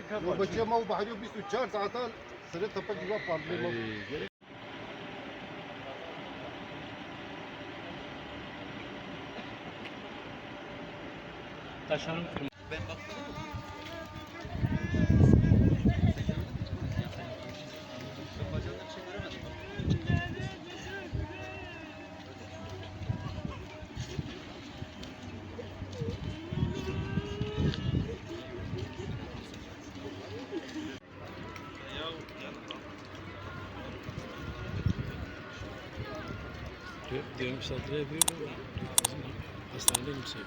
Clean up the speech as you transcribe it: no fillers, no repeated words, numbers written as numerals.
वो बच्चे मैं बाहर भी 4 साल सरे तपक juga problem Taşanın Ben baktım. Bacağında bir şey göremedim. diyorum saldırı yapıyor. Bizim hastanede kimse yok.